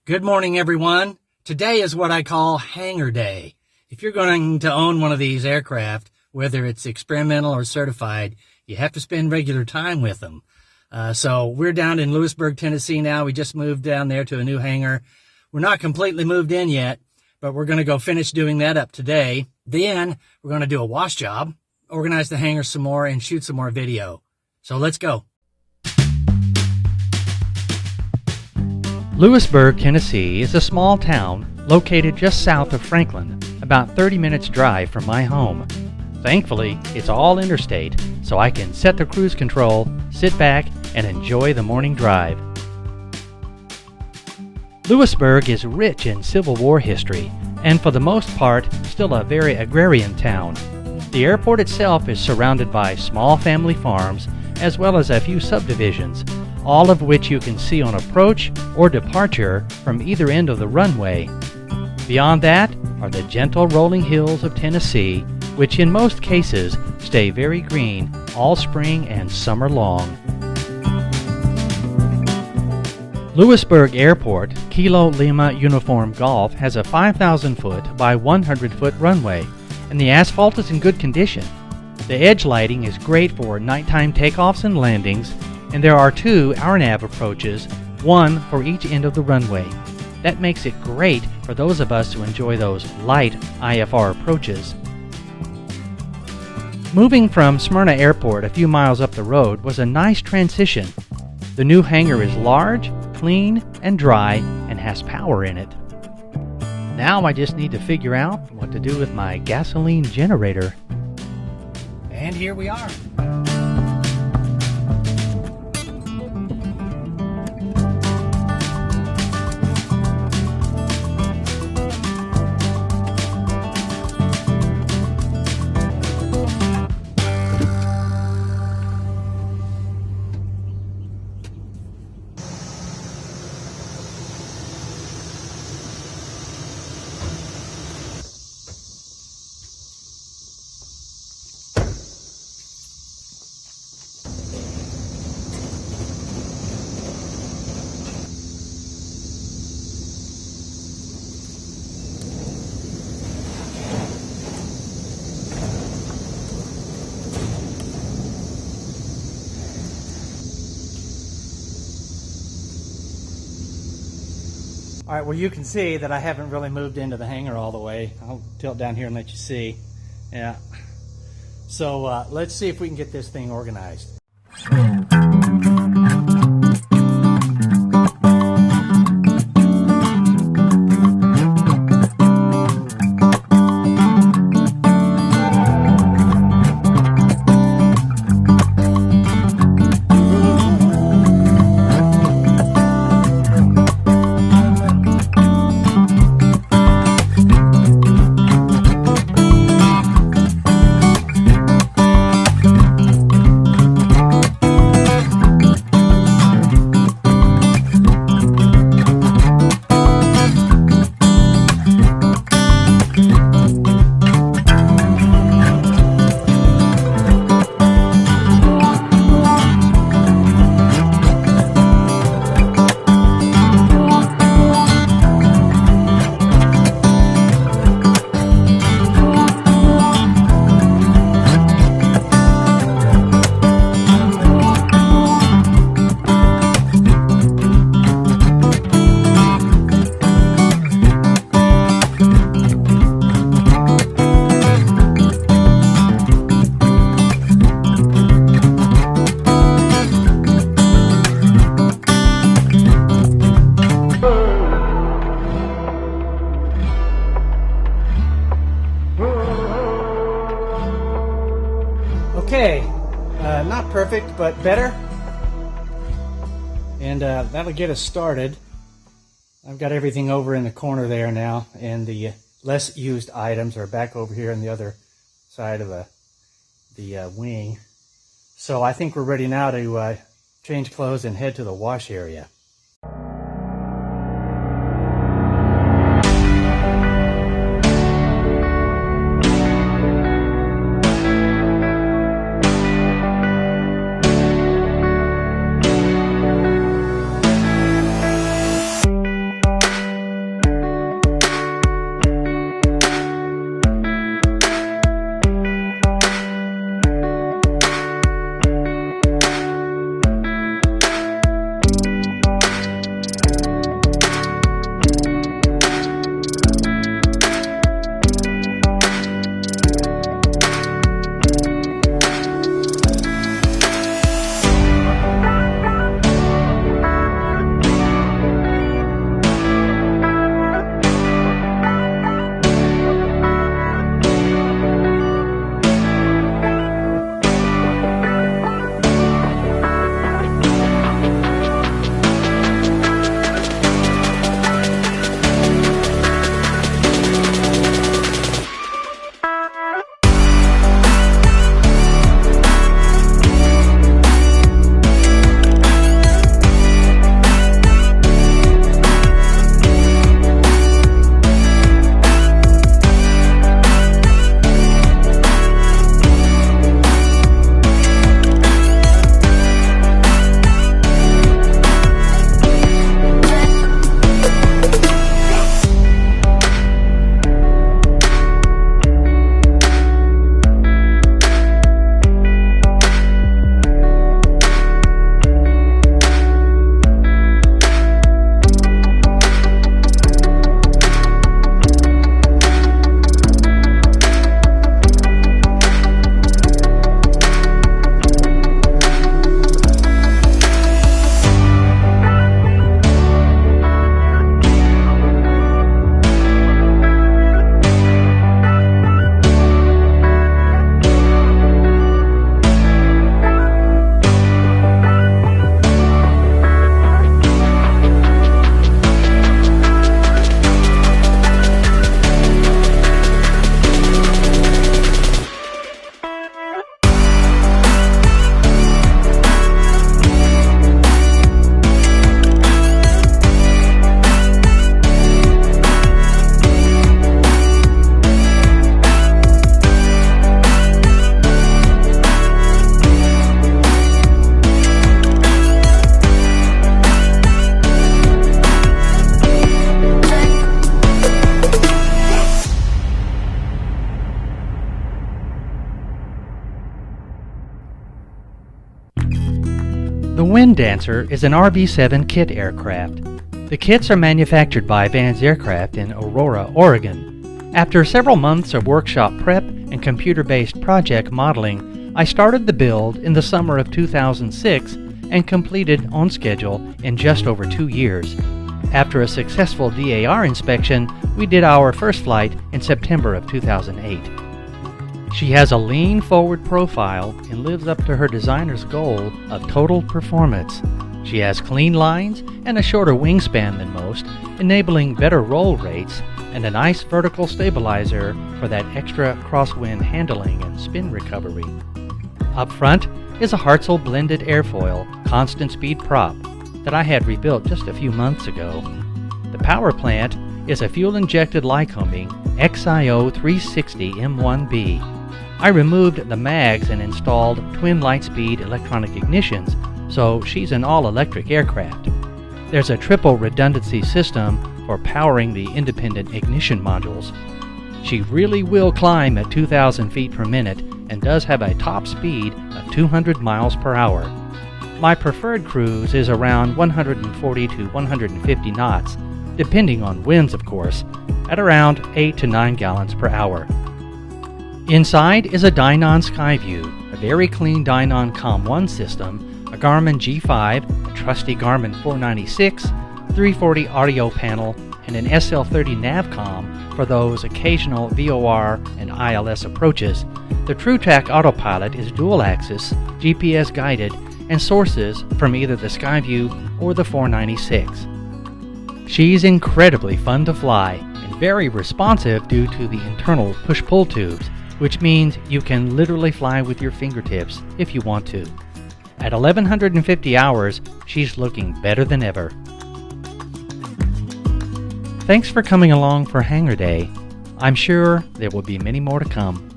Good morning, everyone. Today is what I call hangar day. If you're going to own one of these aircraft, whether it's experimental or certified, you have to spend regular time with them. So we're down in Lewisburg, Tennessee now. We just moved down there to a new hangar. We're not completely moved in yet, but we're going to go finish doing that up today. Then we're going to do a wash job, organize the hangar some more, and shoot some more video. So let's go. Lewisburg, Tennessee is a small town located just south of Franklin, about 30 minutes drive from my home. Thankfully, it's all interstate, so I can set the cruise control, sit back, and enjoy the morning drive. Lewisburg is rich in Civil War history, and for the most part, still a very agrarian town. The airport itself is surrounded by small family farms, as well as a few subdivisions, all of which you can see on approach or departure from either end of the runway. Beyond that are the gentle rolling hills of Tennessee, which in most cases stay very green all spring and summer long. Lewisburg Airport, Kilo Lima Uniform Golf, has a 5,000-foot by 100-foot runway, and the asphalt is in good condition. The edge lighting is great for nighttime takeoffs and landings, and there are two hour-nav approaches, one for each end of the runway. That makes it great for those of us who enjoy those light IFR approaches. Moving from Smyrna Airport a few miles up the road was a nice transition. The new hangar is large, clean, and dry, and has power in it. Now I just need to figure out what to do with my gasoline generator. And here we are. All right, well, you can see that I haven't really moved into the hangar all the way. I'll tilt down here and let you see. Yeah. So let's see if we can get this thing organized. Okay, not perfect, but better. And that'll get us started. I've got everything over in the corner there now, and the less used items are back over here on the other side of the wing. So I think we're ready now to change clothes and head to the wash area. WindDancer is an RB-7 kit aircraft. The kits are manufactured by Vans Aircraft in Aurora, Oregon. After several months of workshop prep and computer-based project modeling, I started the build in the summer of 2006 and completed on schedule in just over 2 years. After a successful DAR inspection, we did our first flight in September of 2008. She has a lean forward profile and lives up to her designer's goal of total performance. She has clean lines and a shorter wingspan than most, enabling better roll rates and a nice vertical stabilizer for that extra crosswind handling and spin recovery. Up front is a Hartzell blended airfoil constant speed prop that I had rebuilt just a few months ago. The power plant is a fuel-injected Lycoming XIO 360 M1B. I removed the mags and installed twin Lightspeed electronic ignitions, so she's an all-electric aircraft. There's a triple redundancy system for powering the independent ignition modules. She really will climb at 2,000 feet per minute and does have a top speed of 200 miles per hour. My preferred cruise is around 140 to 150 knots, depending on winds of course, at around 8 to 9 gallons per hour. Inside is a Dynon Skyview, a very clean Dynon Com1 system, a Garmin G5, a trusty Garmin 496, 340 audio panel, and an SL30 Navcom for those occasional VOR and ILS approaches. The TrueTrack autopilot is dual-axis, GPS guided, and sources from either the Skyview or the 496. She's incredibly fun to fly and very responsive due to the internal push-pull tubes, which means you can literally fly with your fingertips if you want to. At 1,150 hours, she's looking better than ever. Thanks for coming along for Hangar Day. I'm sure there will be many more to come.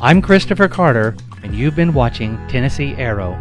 I'm Christopher Carter, and you've been watching Tennessee Aero.